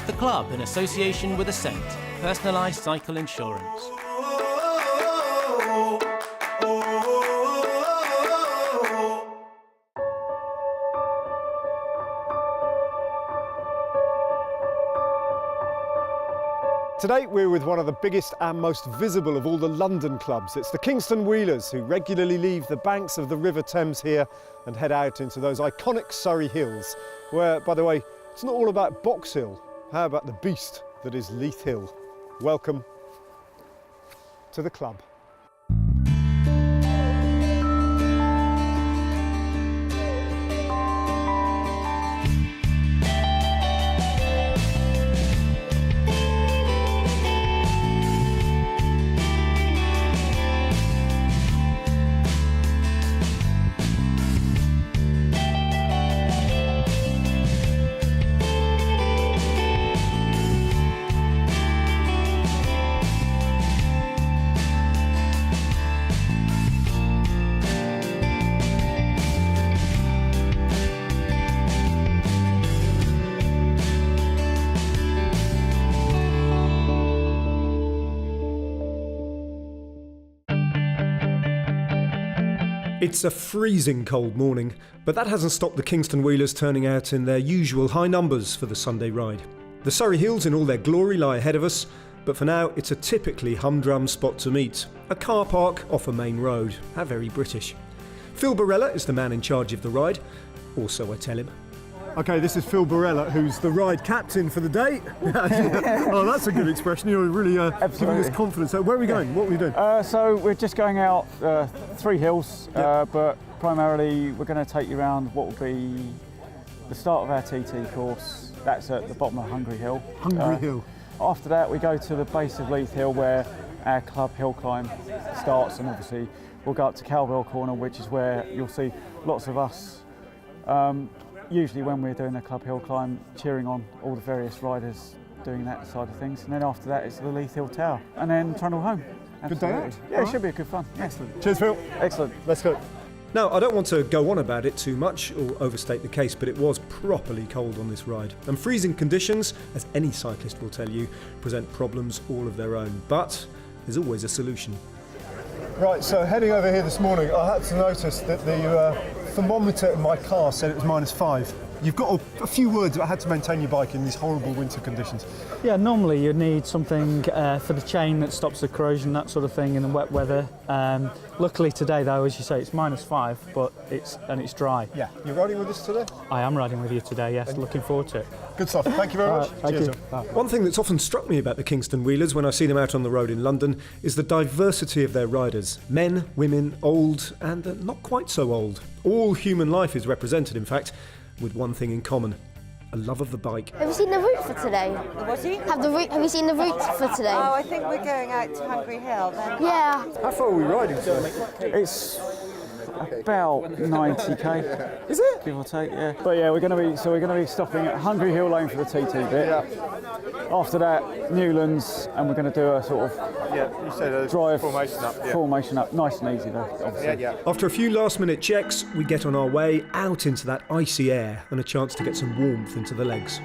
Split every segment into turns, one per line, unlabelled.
The club, in association with Ascent, personalised cycle insurance.
Today we're with one of the biggest and most visible of all the London clubs. It's the Kingston Wheelers, who regularly leave the banks of the River Thames here and head out into those iconic Surrey Hills, where, by the way, it's not all about Box Hill. How about the beast that is Leith Hill? Welcome to the club. It's a freezing cold morning, but that hasn't stopped the Kingston Wheelers turning out in their usual high numbers for the Sunday ride. The Surrey Hills in all their glory lie ahead of us, but for now it's a typically humdrum spot to meet. A car park off a main road. How very British. Phil Barella is the man in charge of the ride, or so I tell him. OK, this is Phil Barella, who's the ride captain for the day. Oh, that's a good expression. You're really giving us confidence. So where are we going? What are we doing?
So we're just going out 3 hills, but primarily we're going to take you around what will be the start of our TT course. That's at the bottom of Hungry Hill.
Hungry Hill.
After that, we go to the base of Leith Hill, where our club hill climb starts, and obviously we'll go up to Cowbell Corner, which is where you'll see lots of us. Usually when we're doing a club hill climb, cheering on all the various riders doing that side of things. And then after that, it's the Leith Hill Tower. And then trundle home. Absolutely.
Good day out.
Yeah, it should be a good fun. Yeah.
Excellent. Cheers, Phil.
Excellent.
Let's go. Now, I don't want to go on about it too much or overstate the case, but it was properly cold on this ride. And freezing conditions, as any cyclist will tell you, present problems all of their own. But there's always a solution. Right, so heading over here this morning, I had to notice that the thermometer in my car said it was -5. You've got a few words about how to maintain your bike in these horrible winter conditions.
Yeah, normally you'd need something for the chain that stops the corrosion, that sort of thing in the wet weather. Luckily today though, as you say, it's -5, but it's dry.
Yeah. You're riding with us today?
I am riding with you today, yes, looking forward to it.
Good stuff, thank you very much.
Thank
Cheers.
you.
One thing that's often struck me about the Kingston Wheelers when I see them out on the road in London is the diversity of their riders. Men, women, old and not quite so old. All human life is represented, in fact, with one thing in common: a love of the bike.
Have you seen the route for today?
What's he?
Have you seen the route for today?
Oh, I think we're going out to Hungry Hill then.
Yeah.
How far are we riding, sir?
It's about 90k.
Is it?
Give or take, yeah. But yeah, we're going to be stopping at Hungry Hill Lane for the TT bit.
Yeah.
After that, Newlands, and we're going to do a sort of
You said a
drive
formation up. Yeah.
Formation up, nice and easy though, obviously.
Yeah. After a few last-minute checks, we get on our way out into that icy air and a chance to get some warmth into the legs.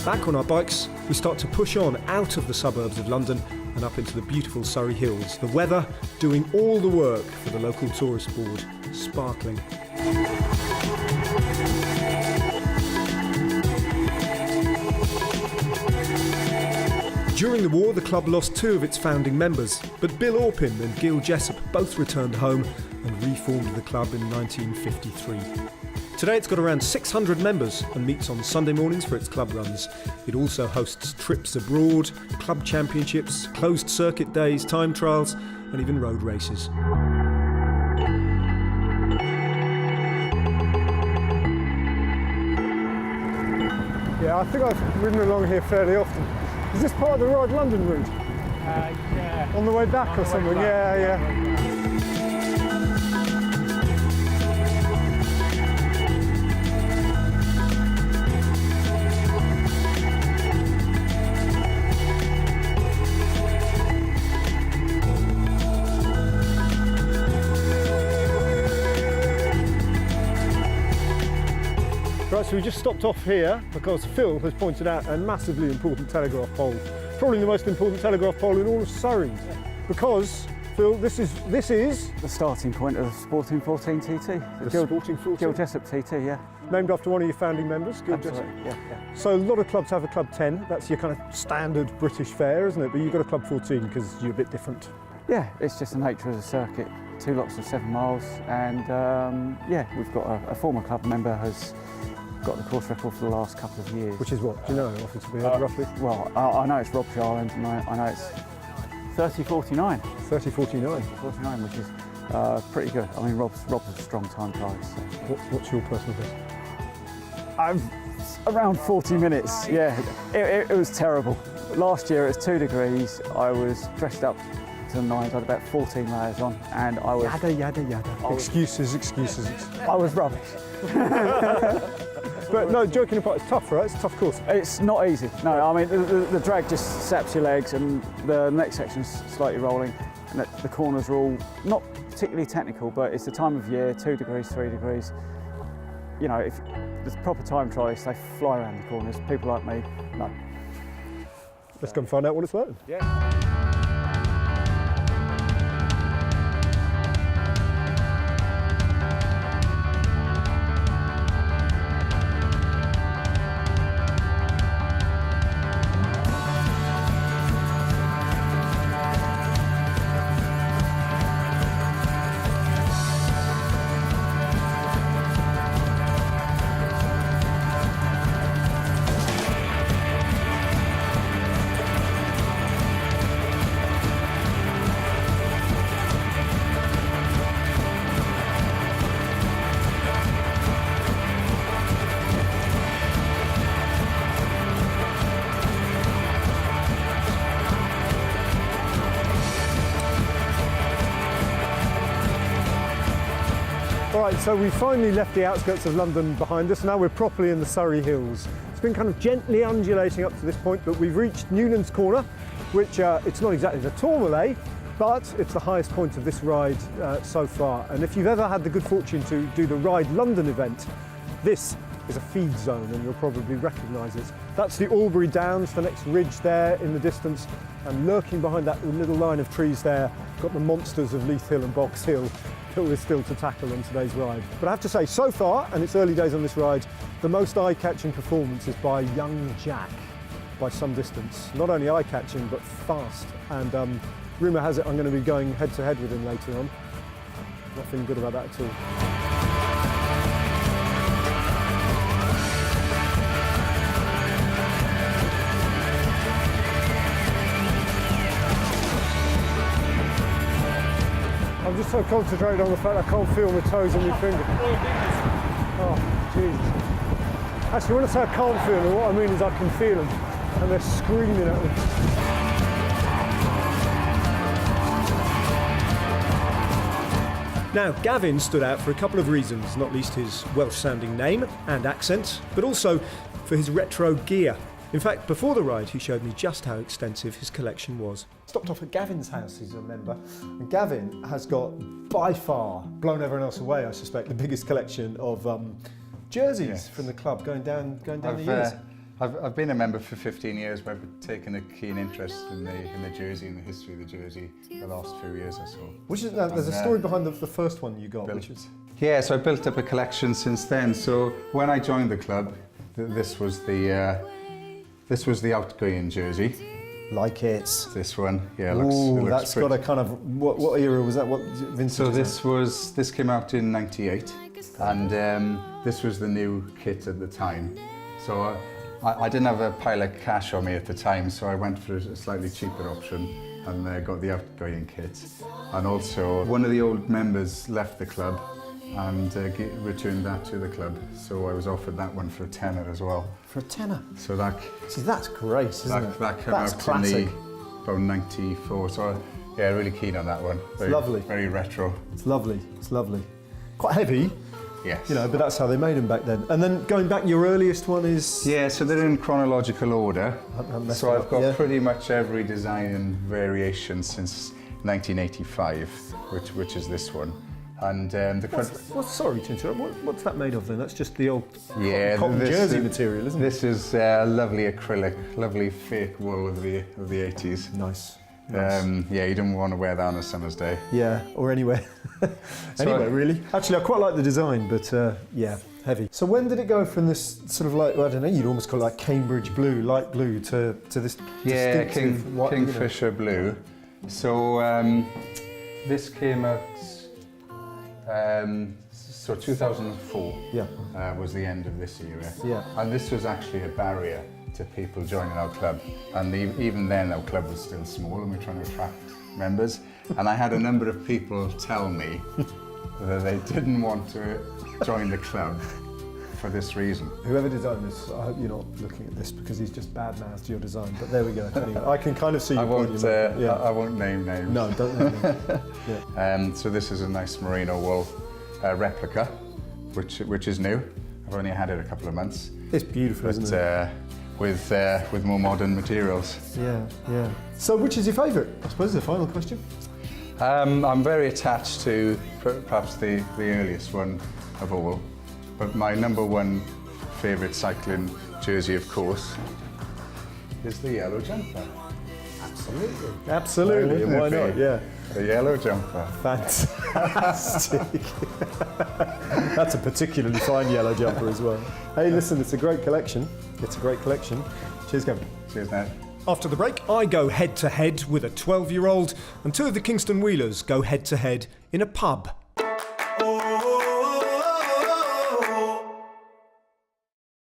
Back on our bikes, we start to push on out of the suburbs of London and up into the beautiful Surrey Hills. The weather doing all the work for the local tourist board. Sparkling. During the war, the club lost 2 of its founding members, but Bill Orpin and Gil Jessup both returned home and reformed the club in 1953. Today it's got around 600 members and meets on Sunday mornings for its club runs. It also hosts trips abroad, club championships, closed circuit days, time trials and even road races. Yeah, I think I've ridden along here fairly often. Is this part of the Ride London route?
Yeah.
On the way back or something? Yeah. Right, so we just stopped off here because Phil has pointed out a massively important telegraph pole. Probably the most important telegraph pole in all of Surrey. Because, Phil, this is
The starting point of Sporting 14 TT.
the Sporting 14.
Gil Jessup TT, yeah.
Named after one of your founding members, Gil Jessup.
Absolutely, yeah.
So a lot of clubs have a Club 10. That's your kind of standard British fare, isn't it? But you've got a Club 14 because you're a bit different.
Yeah, it's just the nature of the circuit. 2 lots of 7 miles, and yeah, we've got a former club member has got the course record for the last couple of years.
Which is what? Do you know off the top of your head, roughly?
Well, I know it's Rob Jarland, and I know it's 30:49.
30:49.
49, which is pretty good. I mean, Rob's a strong time trialist. So.
What's your personal best?
I'm around 40 minutes. Yeah, it was terrible. Last year it was 2 degrees. I was dressed up to the nines. I had about 14 layers on, and I was
Yada. Excuses.
I was rubbish.
But no, joking apart, it's tough, right? It's a tough course.
It's not easy. No, I mean the drag just saps your legs, and the next section's slightly rolling, and the corners are all not particularly technical, but it's the time of year. 2 degrees, 3 degrees. You know, if there's proper time trialists, they fly around the corners. People like me, no.
Let's go and find out what it's like.
Yeah.
All right, so we finally left the outskirts of London behind us. Now we're properly in the Surrey Hills. It's been kind of gently undulating up to this point, but we've reached Newlands Corner, which it's not exactly the Tourmalet, but it's the highest point of this ride so far. And if you've ever had the good fortune to do the Ride London event, this is a feed zone, and you'll probably recognise it. That's the Albury Downs, the next ridge there in the distance, and lurking behind that little line of trees there, got the monsters of Leith Hill and Box Hill that we're still to tackle on today's ride. But I have to say, so far, and it's early days on this ride, the most eye-catching performance is by young Jack, by some distance. Not only eye-catching, but fast. And rumour has it I'm going to be going head-to-head with him later on. Not feeling good about that at all. I'm just so concentrated on the fact I can't feel my toes and my finger. Oh, Jesus. Actually, when I say I can't feel them, what I mean is I can feel them, and they're screaming at me. Now, Gavin stood out for a couple of reasons, not least his Welsh-sounding name and accent, but also for his retro gear. In fact, before the ride, he showed me just how extensive his collection was. Stopped off at Gavin's house, he's a member, and Gavin has got, by far, blown everyone else away, I suspect, the biggest collection of jerseys from the club going down the years.
I've been a member for 15 years, but I've taken a keen interest in the jersey and the history of the jersey the last few years or so.
Which is, there's a story behind the first one you got, which is...
Yeah, so I built up a collection since then. So when I joined the club, this was the outgoing jersey.
Like it.
This one, yeah,
it looks that's pretty. Got a kind of, what era was that? What vintage?
So this came out in '98, and this was the new kit at the time. So I didn't have a pile of cash on me at the time, so I went for a slightly cheaper option and got the outgoing kit. And also, one of the old members left the club and returned that to the club. So I was offered that one for a tenner as well.
For a tenner?
So that...
See, that's great, isn't it?
That came out classic. In about 94, so yeah, really keen on that one.
It's lovely.
Very retro.
It's lovely, it's lovely. Quite heavy.
Yes.
You know, but that's how they made them back then. And then going back, your earliest one is...
Yeah, so they're in chronological order. So I've got pretty much every design and variation since 1985, which is this one. And
Sorry to interrupt. What's that made of then? That's just the old cotton
this
jersey
is-
material, isn't it?
This is lovely acrylic, lovely fake wool of the 80s.
Nice.
Yeah, you don't want to wear that on a summer's day.
Yeah, or anywhere. Anywhere, really. Actually, I quite like the design, but yeah, heavy. So when did it go from this sort of like, I don't know, you'd almost call it like Cambridge blue, light blue, to this
Yeah,
distinctive white,
Kingfisher blue. So this came out, so 2004 was the end of this era.
Yeah.
And this was actually a barrier to people joining our club. And even then our club was still small and we were trying to attract members. And I had a number of people tell me that they didn't want to join the club for this reason.
Whoever designed this, I hope you're not looking at this because he's just bad-mouthed your design, but there we go. Anyway, I can kind of see your point.
I won't name names.
No, don't name names. Yeah.
So this is a nice merino wool replica, which is new. I've only had it a couple of months.
It's beautiful,
but,
isn't it?
With more modern materials.
Yeah. So which is your favourite? I suppose the final question.
I'm very attached to perhaps the earliest one of all, but my number one favourite cycling jersey, of course, is the yellow jumper.
Absolutely.
Why
Why
wouldn't it
not?
be?
Yeah.
The yellow jumper.
Fantastic. That's a particularly fine yellow jumper as well. Hey, listen, it's a great collection. Cheers, Gavin.
Cheers, Ned.
After the break, I go head-to-head with a 12-year-old, and two of the Kingston Wheelers go head-to-head in a pub.